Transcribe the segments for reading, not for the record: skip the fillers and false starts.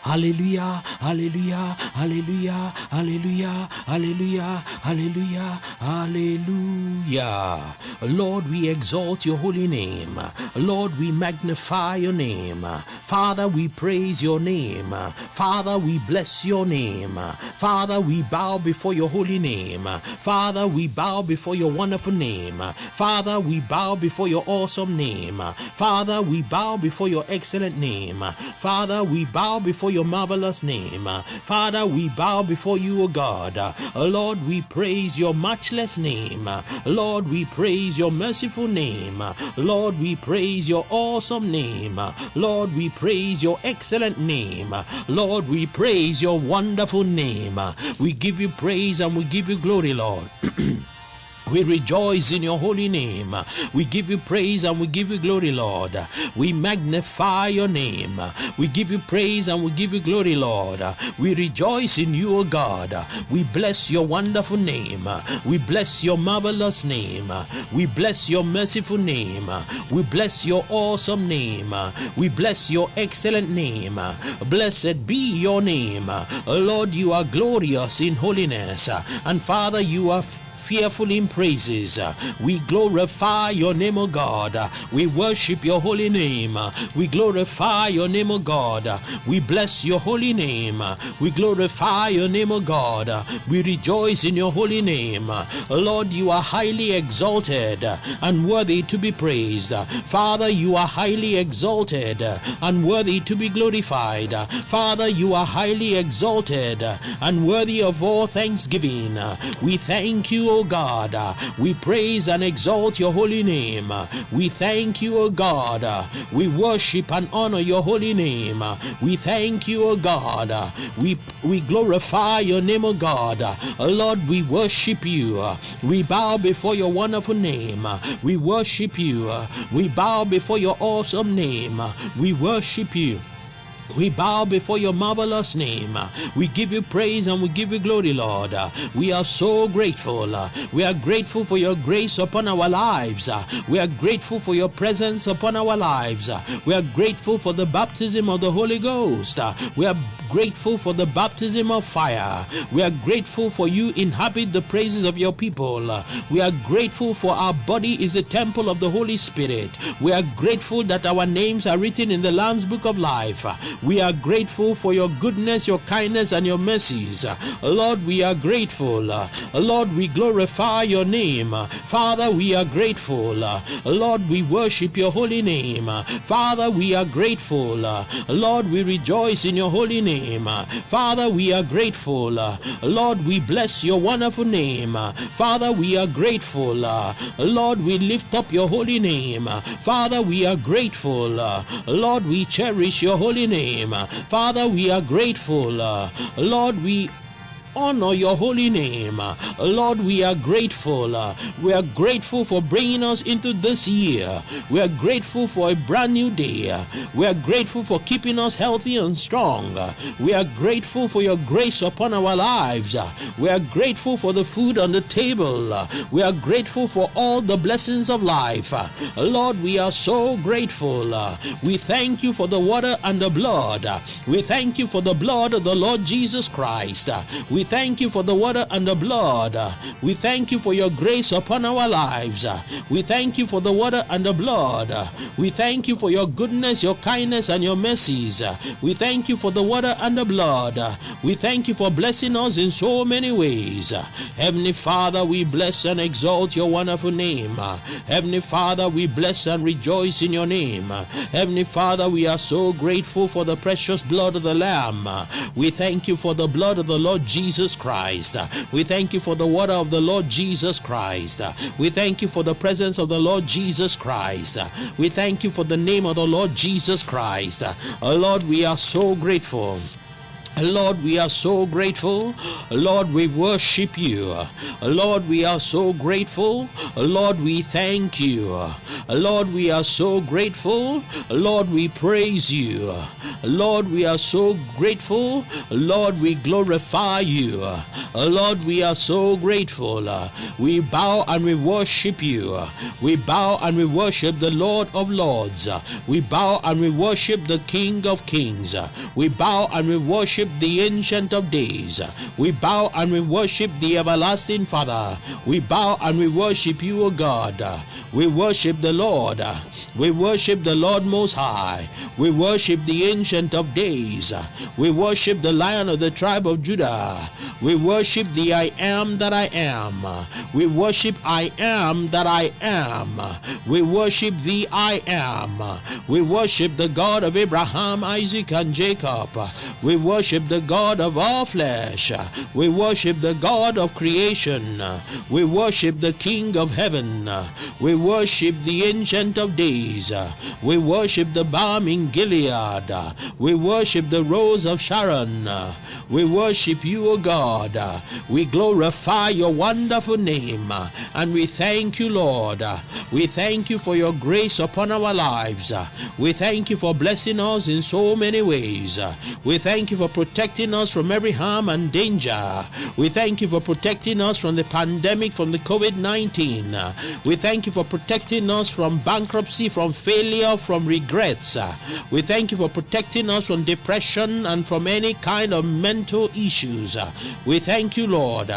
Hallelujah, hallelujah, hallelujah, hallelujah, hallelujah, hallelujah, hallelujah. Lord, we exalt your holy name. Lord, we magnify your name. Father, we praise your name. Father, we bless your name. Father, we bow before your holy name. Father, we bow before your wonderful name. Father, we bow before your awesome name. Father, we bow before your excellent name. Father, we bow before your marvelous name. Father, we bow before you, O God. Lord, we praise your matchless name. Lord, we praise your merciful name. Lord, we praise your awesome name. Lord, we praise your excellent name. Lord, we praise your wonderful name. We give you praise and we give you glory, Lord. We rejoice in your holy name. We give you praise and we give you glory, Lord. We magnify your name. We give you praise and we give you glory, Lord. We rejoice in you, O God. We bless your wonderful name. We bless your marvelous name. We bless your merciful name. We bless your awesome name. We bless your excellent name. Blessed be your name. Lord, you are glorious in holiness. And Father, you are fearful in praises. We glorify your name, O God. We worship your holy name. We glorify your name, O God. We bless your holy name. We glorify your name, O God. We rejoice in your holy name. Lord, you are highly exalted and worthy to be praised. Father, you are highly exalted and worthy to be glorified. Father, you are highly exalted and worthy of all thanksgiving. We thank you, O God. We praise and exalt your holy name. We thank you, O God. We worship and honor your holy name. We thank you, O God. We glorify your name, O God. Lord, we worship you. We bow before your wonderful name. We worship you. We bow before your awesome name. We worship you. We bow before your marvelous name. We give you praise and we give you glory, Lord. We are so grateful. We are grateful for your grace upon our lives. We are grateful for your presence upon our lives. We are grateful for the baptism of the Holy Ghost. We are grateful for the baptism of fire. We are grateful for you inhabit the praises of your people. We are grateful for our body is a temple of the Holy Spirit. We are grateful that our names are written in the Lamb's Book of Life. We are grateful for your goodness, your kindness, and your mercies. Lord, we are grateful. Lord, we glorify your name. Father, we are grateful. Lord, we worship your holy name. Father, we are grateful. Lord, we rejoice in your holy name. Father, we are grateful. Lord, we bless your wonderful name. Father, we are grateful. Lord, we lift up your holy name. Father, we are grateful. Lord, we cherish your holy name. Father, we are grateful. Lord, we honor your holy name. Lord, we are grateful. We are grateful for bringing us into this year. We are grateful for a brand new day. We are grateful for keeping us healthy and strong. We are grateful for your grace upon our lives. We are grateful for the food on the table. We are grateful for all the blessings of life. Lord, we are so grateful. We thank you for the water and the blood. We thank you for the blood of the Lord Jesus Christ. We thank you for the water and the blood. We thank you for your grace upon our lives. We thank you for the water and the blood. We thank you for your goodness, your kindness, and your mercies. We thank you for the water and the blood. We thank you for blessing us in so many ways. Heavenly Father, we bless and exalt your wonderful name. Heavenly Father, we bless and rejoice in your name. Heavenly Father, we are so grateful for the precious blood of the Lamb. We thank you for the blood of the Lord Jesus Christ. We thank you for the water of the Lord Jesus Christ. We thank you for the presence of the Lord Jesus Christ. We thank you for the name of the Lord Jesus Christ. Lord, we are so grateful. Lord, we are so grateful. Lord, we worship you. Lord, we are so grateful. Lord, we thank you. Lord, we are so grateful. Lord, we praise you. Lord, we are so grateful. Lord, we glorify you. Lord, we are so grateful. We bow and we worship you. We bow and we worship the Lord of Lords. We bow and we worship the King of Kings. We bow and we worship the Ancient of Days. We bow and we worship the Everlasting Father. We bow and we worship you, O God. We worship the Lord. We worship the Lord Most High. We worship the Ancient of Days. We worship the Lion of the tribe of Judah. We worship the I Am that I am. We worship I Am that I am. We worship the I Am. We worship the God of Abraham, Isaac, and Jacob. We worship the God of all flesh. We worship the God of creation. We worship the King of heaven. We worship the Ancient of Days. We worship the balm in Gilead. We worship the Rose of Sharon. We worship you, O God. We glorify your wonderful name, and we thank you, Lord. We thank you for your grace upon our lives. We thank you for blessing us in so many ways. We thank you for protecting us from every harm and danger. We thank you for protecting us from the pandemic, from the COVID-19. We thank you for protecting us from bankruptcy, from failure, from regrets. We thank you for protecting us from depression and from any kind of mental issues. We thank you, Lord.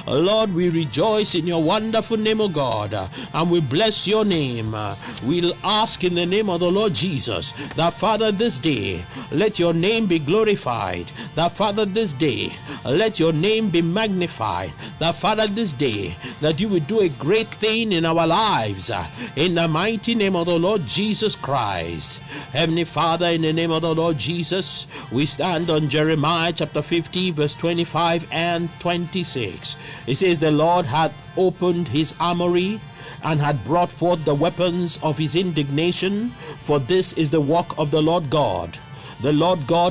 Lord, we rejoice in your wonderful name, O God, and we bless your name. We'll ask in the name of the Lord Jesus that, Father, this day, let your name be glorified. That, Father, this day, let your name be magnified. That, Father, this day, that you will do a great thing in our lives. In the mighty name of the Lord Jesus Christ. Heavenly Father, in the name of the Lord Jesus, we stand on Jeremiah chapter 50, verse 25 and 26. It says, the Lord hath opened his armory and had brought forth the weapons of his indignation, for this is the work of the Lord God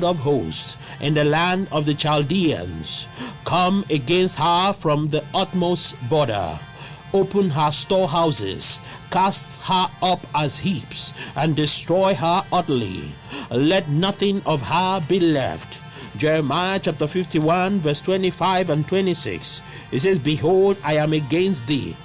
of hosts, in the land of the Chaldeans. Come against her from the utmost border. Open her storehouses, cast her up as heaps, and destroy her utterly. Let nothing of her be left. Jeremiah chapter 51, verse 25 and 26. It says, behold, I am against thee,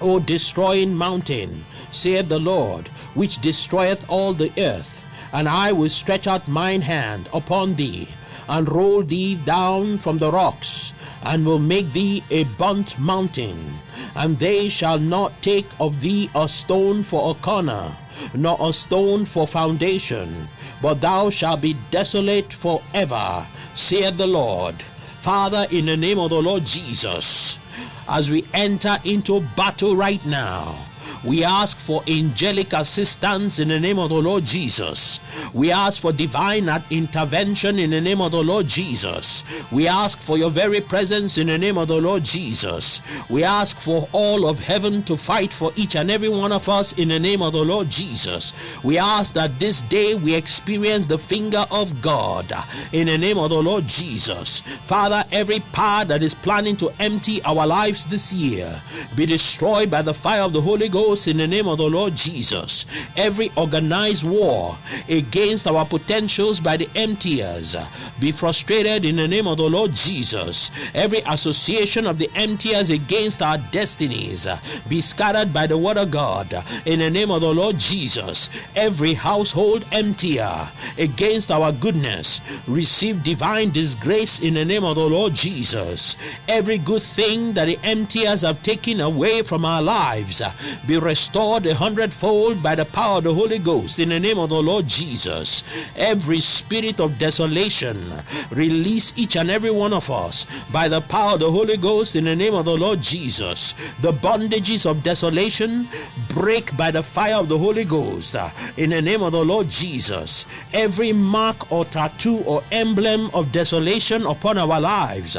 O destroying mountain, saith the Lord, which destroyeth all the earth. And I will stretch out mine hand upon thee, and roll thee down from the rocks, and will make thee a burnt mountain. And they shall not take of thee a stone for a corner, nor a stone for foundation, but thou shalt be desolate forever, saith the Lord. Father, in the name of the Lord Jesus, as we enter into battle right now, we ask for angelic assistance in the name of the Lord Jesus. We ask for divine intervention in the name of the Lord Jesus. We ask for your very presence in the name of the Lord Jesus. We ask for all of heaven to fight for each and every one of us in the name of the Lord Jesus. We ask that this day we experience the finger of God in the name of the Lord Jesus. Father, every power that is planning to empty our lives this year be destroyed by the fire of the Holy Ghost in the name of the Lord Jesus. Every organized war against our potentials by the emptiers be frustrated in the name of the Lord Jesus. Every association of the emptiers against our destinies be scattered by the word of God in the name of the Lord Jesus. Every household emptier against our goodness receive divine disgrace in the name of the Lord Jesus. Every good thing that the emptiers have taken away from our lives be restored 100-fold by the power of the Holy Ghost in the name of the Lord Jesus. Every spirit of desolation, release each and every one of us by the power of the Holy Ghost in the name of the Lord Jesus. The bondages of desolation break by the fire of the Holy Ghost in the name of the Lord Jesus. Every mark or tattoo or emblem of desolation upon our lives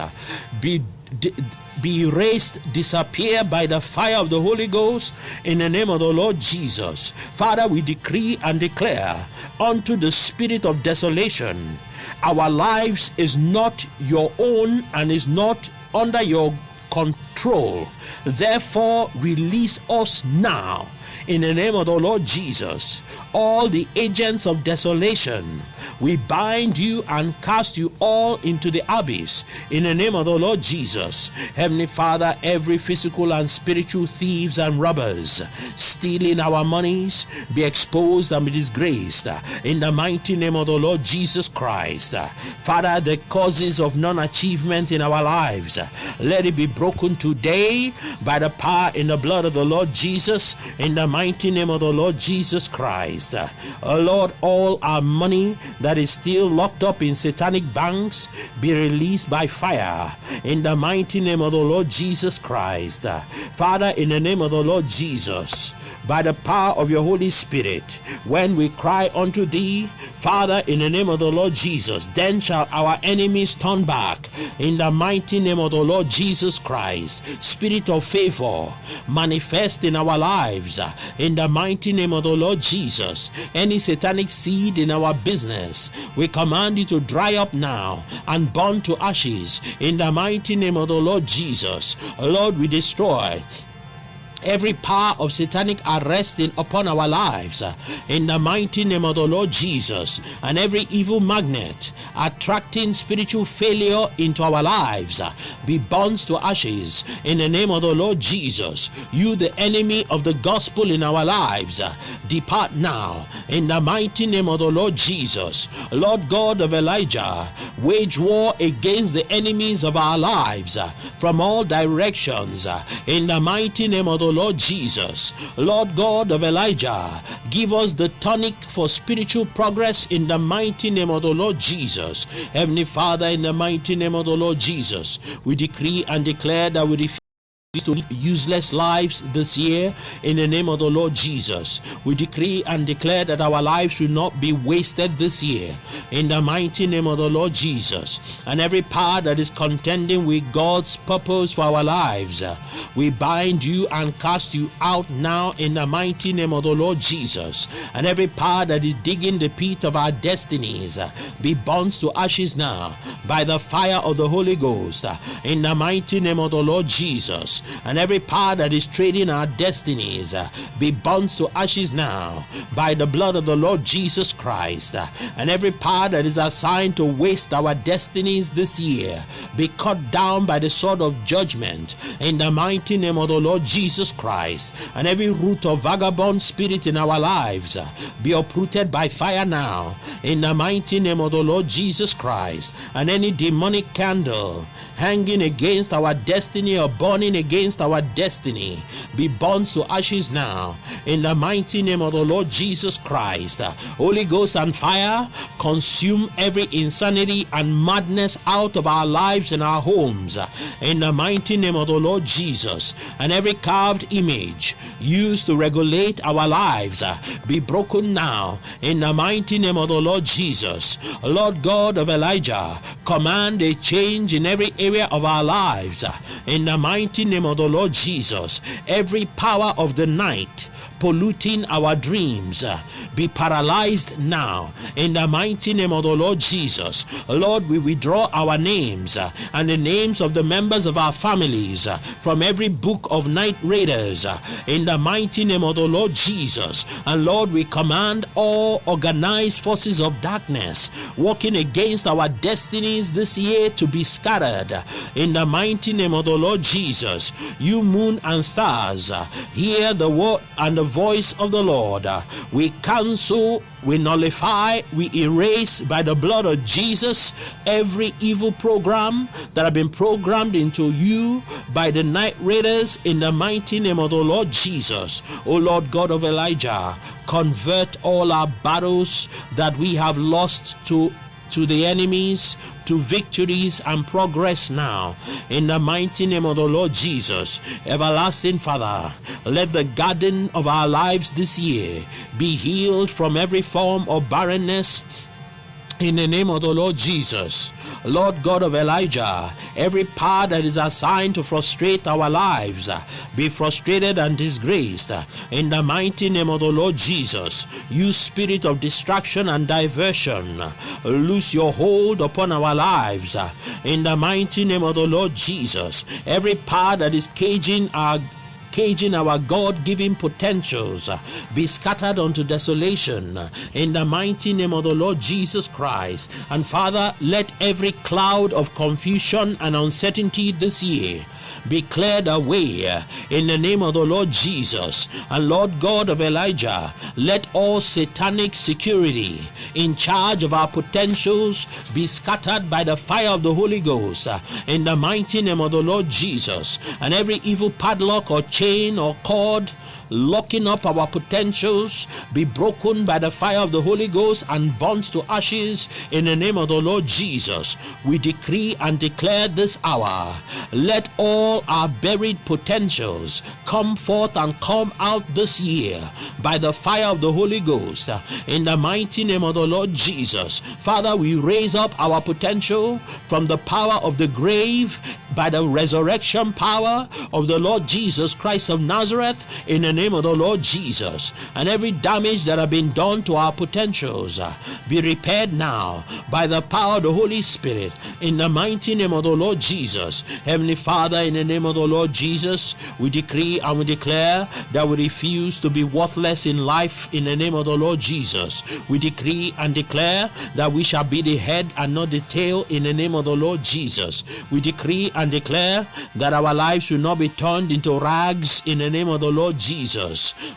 be be erased, disappear by the fire of the Holy Ghost in the name of the Lord Jesus. Father, we decree and declare unto the spirit of desolation, our lives is not your own and is not under your control. Therefore, release us now in the name of the Lord Jesus. All the agents of desolation, we bind you and cast you all into the abyss in the name of the Lord Jesus. Heavenly Father, every physical and spiritual thieves and robbers stealing our monies be exposed and be disgraced in the mighty name of the Lord Jesus Christ. Father, the causes of non-achievement in our lives, let it be broken today by the power in the blood of the Lord Jesus, in the mighty name of the Lord Jesus Christ. Lord, all our money that is still locked up in satanic banks be released by fire in the mighty name of the Lord Jesus Christ. Father, in the name of the Lord Jesus, by the power of your Holy Spirit, when we cry unto thee, Father, in the name of the Lord Jesus, then shall our enemies turn back in the mighty name of the Lord Jesus Christ. Spirit of favor, manifest in our lives in the mighty name of the Lord Jesus. Any satanic seed in our business, we command you to dry up now and burn to ashes in the mighty name of the Lord Jesus. Lord, we destroy every power of satanic arresting upon our lives in the mighty name of the Lord Jesus, and every evil magnet attracting spiritual failure into our lives be burned to ashes in the name of the Lord Jesus. You, the enemy of the gospel in our lives, depart now in the mighty name of the Lord Jesus. Lord God of Elijah, wage war against the enemies of our lives from all directions in the mighty name of the Lord Jesus. Lord God of Elijah, give us the tonic for spiritual progress in the mighty name of the Lord Jesus. Heavenly Father, in the mighty name of the Lord Jesus, we decree and declare that we refuse to live useless lives this year in the name of the Lord Jesus. We decree and declare that our lives will not be wasted this year in the mighty name of the Lord Jesus. And every power that is contending with God's purpose for our lives, we bind you and cast you out now in the mighty name of the Lord Jesus. And every power that is digging the pit of our destinies be burnt to ashes now by the fire of the Holy Ghost in the mighty name of the Lord Jesus. And every power that is trading our destinies be burnt to ashes now by the blood of the Lord Jesus Christ. And every power that is assigned to waste our destinies this year be cut down by the sword of judgment in the mighty name of the Lord Jesus Christ. And every root of vagabond spirit in our lives be uprooted by fire now in the mighty name of the Lord Jesus Christ. And any demonic candle hanging against our destiny or burning against our destiny be burnt to ashes now in the mighty name of the Lord Jesus Christ. Holy Ghost and fire, consume every insanity and madness out of our lives and our homes in the mighty name of the Lord Jesus. And every carved image used to regulate our lives be broken now in the mighty name of the Lord Jesus. Lord God of Elijah, command a change in every area of our lives in the mighty name of the Lord Jesus. Every power of the night polluting our dreams be paralyzed now in the mighty name of the Lord Jesus. Lord, we withdraw our names and the names of the members of our families from every book of night raiders in the mighty name of the Lord Jesus. And Lord, we command all organized forces of darkness working against our destinies this year to be scattered in the mighty name of the Lord Jesus. You moon and stars, hear the word and the voice of the Lord. We cancel, we nullify, we erase by the blood of Jesus every evil program that have been programmed into you by the night raiders in the mighty name of the Lord Jesus. O Lord God of Elijah, convert all our battles that we have lost to the enemies to victories and progress now in the mighty name of the Lord Jesus. Everlasting Father, let the garden of our lives this year be healed from every form of barrenness In the name of the Lord Jesus, Lord God of Elijah, every power that is assigned to frustrate our lives, be frustrated and disgraced. In the mighty name of the Lord Jesus, you spirit of distraction and diversion, loose your hold upon our lives. In the mighty name of the Lord Jesus, every power that is caging our God-given potentials be scattered unto desolation in the mighty name of the Lord Jesus Christ. And Father, let every cloud of confusion and uncertainty this year be cleared away in the name of the Lord Jesus. And Lord God of Elijah, let all satanic security in charge of our potentials be scattered by the fire of the Holy Ghost in the mighty name of the Lord Jesus. And every evil padlock or chain or cord locking up our potentials be broken by the fire of the Holy Ghost and burnt to ashes in the name of the Lord Jesus. We decree and declare this hour, let all our buried potentials come forth and come out this year by the fire of the Holy Ghost in the mighty name of the Lord Jesus. Father, we raise up our potential from the power of the grave by the resurrection power of the Lord Jesus Christ of Nazareth in the name of the Lord Jesus. And every damage that have been done to our potentials be repaired now by the power of the Holy Spirit in the mighty name of the Lord Jesus. Heavenly Father, in the name of the Lord Jesus, we decree and we declare that we refuse to be worthless in life in the name of the Lord Jesus. We decree and declare that we shall be the head and not the tail in the name of the Lord Jesus. We decree and declare that our lives will not be turned into rags in the name of the Lord Jesus.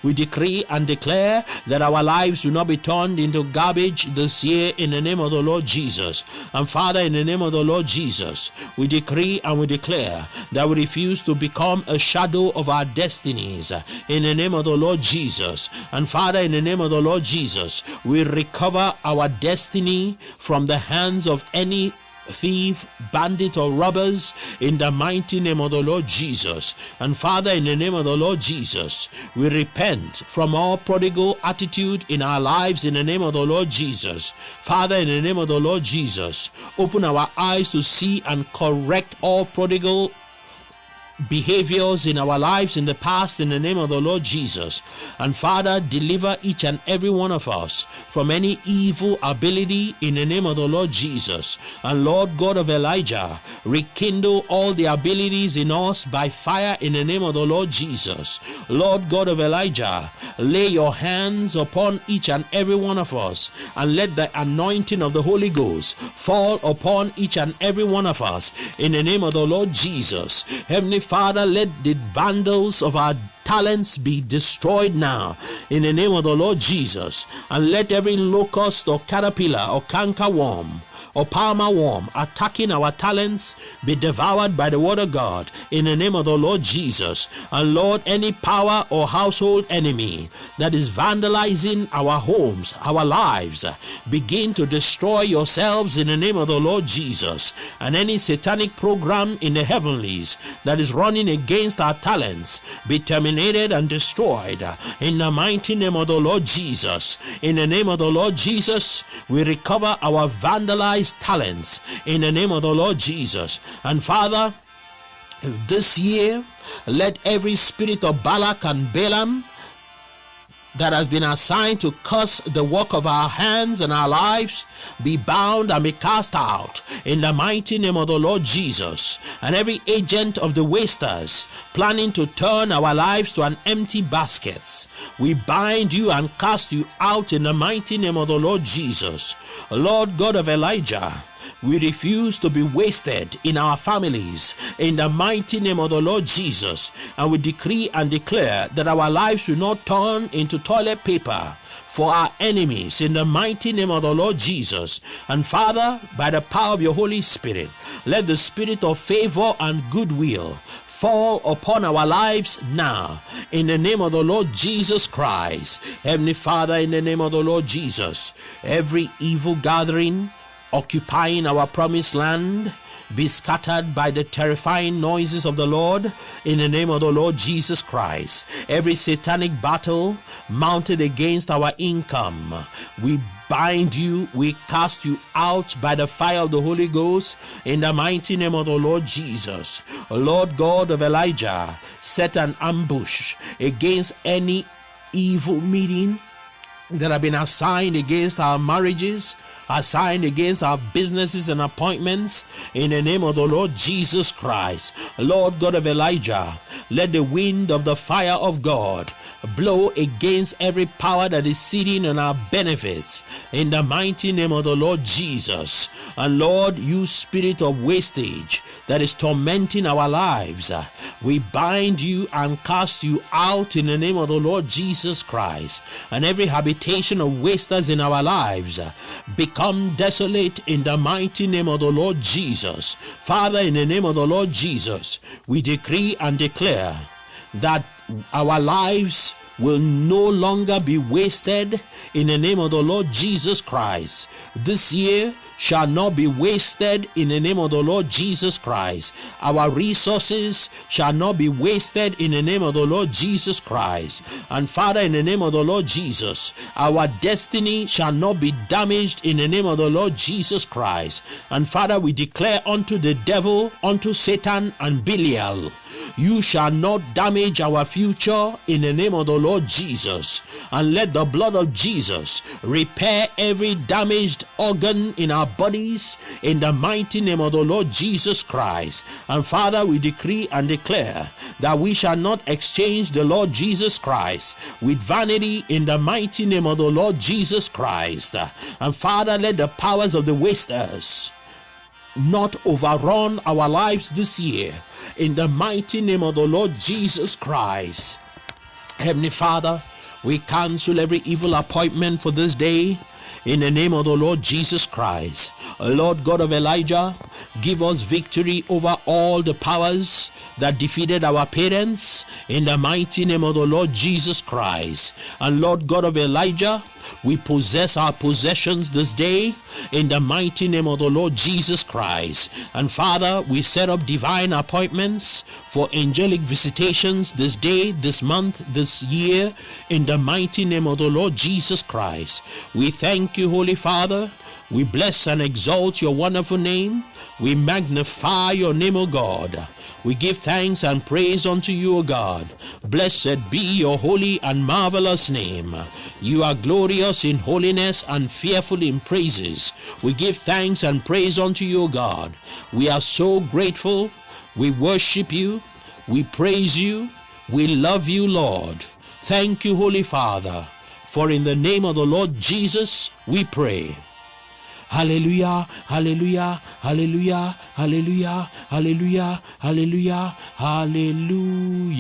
We decree and declare that our lives will not be turned into garbage this year in the name of the Lord Jesus. And Father, in the name of the Lord Jesus, we decree and we declare that we refuse to become a shadow of our destinies in the name of the Lord Jesus. And Father, in the name of the Lord Jesus, we recover our destiny from the hands of any thief, bandit, or robbers in the mighty name of the Lord Jesus. And Father, in the name of the Lord Jesus, we repent from all prodigal attitude in our lives in the name of the Lord Jesus. Father, in the name of the Lord Jesus, open our eyes to see and correct all prodigal behaviors in our lives in the past in the name of the Lord Jesus. And Father, deliver each and every one of us from any evil ability in the name of the Lord Jesus. And Lord God of Elijah, rekindle all the abilities in us by fire in the name of the Lord Jesus. Lord God of Elijah, lay your hands upon each and every one of us and let the anointing of the Holy Ghost fall upon each and every one of us in the name of the Lord Jesus. Heavenly Father, let the vandals of our talents be destroyed now in the name of the Lord Jesus. And let every locust or caterpillar or cankerworm or palmer worm attacking our talents be devoured by the word of God in the name of the Lord Jesus. And Lord, any power or household enemy that is vandalizing our homes, our lives, begin to destroy yourselves in the name of the Lord Jesus. And any satanic program in the heavenlies that is running against our talents be terminated and destroyed in the mighty name of the Lord Jesus. In the name of the Lord Jesus, we recover our vandalized talents in the name of the Lord Jesus. And Father, this year, let every spirit of Balak and Balaam that has been assigned to curse the work of our hands and our lives be bound and be cast out in the mighty name of the Lord Jesus. And every agent of the wasters planning to turn our lives to an empty basket, we bind you and cast you out in the mighty name of the Lord Jesus. Lord God of Elijah, we refuse to be wasted in our families in the mighty name of the Lord Jesus. And we decree and declare that our lives will not turn into toilet paper for our enemies in the mighty name of the Lord Jesus. And Father, by the power of your Holy Spirit, let the spirit of favor and goodwill fall upon our lives now in the name of the Lord Jesus Christ. Heavenly Father, in the name of the Lord Jesus, every evil gathering occupying our promised land be scattered by the terrifying noises of the Lord in the name of the Lord Jesus Christ. Every satanic battle mounted against our income, we bind you, we cast you out by the fire of the Holy Ghost in the mighty name of the Lord Jesus. Lord God of Elijah, set an ambush against any evil meeting that have been assigned against our marriages, assigned against our businesses and appointments in the name of the Lord Jesus Christ. Lord God of Elijah, let the wind of the fire of God blow against every power that is sitting on our benefits in the mighty name of the Lord Jesus. And Lord, you spirit of wastage that is tormenting our lives, we bind you and cast you out in the name of the Lord Jesus Christ. And every habitation of wasters in our lives become desolate in the mighty name of the Lord Jesus. Father, in the name of the Lord Jesus, we decree and declare that our lives will no longer be wasted in the name of the Lord Jesus Christ. This year shall not be wasted in the name of the Lord Jesus Christ. Our resources shall not be wasted in the name of the Lord Jesus Christ. And Father, in the name of the Lord Jesus, our destiny shall not be damaged in the name of the Lord Jesus Christ. And Father, we declare unto the devil, unto Satan and Belial, you shall not damage our future in the name of the Lord Jesus. And let the blood of Jesus repair every damaged organ in our bodies in the mighty name of the Lord Jesus Christ. And Father, we decree and declare that we shall not exchange the Lord Jesus Christ with vanity in the mighty name of the Lord Jesus Christ. And Father, let the powers of the wasters not overrun our lives this year in the mighty name of the Lord Jesus Christ. Heavenly Father, we cancel every evil appointment for this day in the name of the Lord Jesus Christ. Lord God of Elijah, give us victory over all the powers that defeated our parents in the mighty name of the Lord Jesus Christ. And Lord God of Elijah, we possess our possessions this day in the mighty name of the Lord Jesus Christ. And Father, we set up divine appointments for angelic visitations this day, this month, this year in the mighty name of the Lord Jesus Christ. We thank you, Holy Father. We bless and exalt your wonderful name. We magnify your name, O God. We give thanks and praise unto you, O God. Blessed be your holy and marvelous name. You are glorious in holiness and fearful in praises. We give thanks and praise unto you, O God. We are so grateful. We worship you. We praise you. We love you, Lord. Thank you, Holy Father. For in the name of the Lord Jesus, we pray. Hallelujah, hallelujah, hallelujah, hallelujah, hallelujah, hallelujah, hallelujah.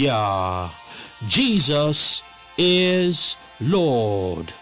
Jesus is Lord.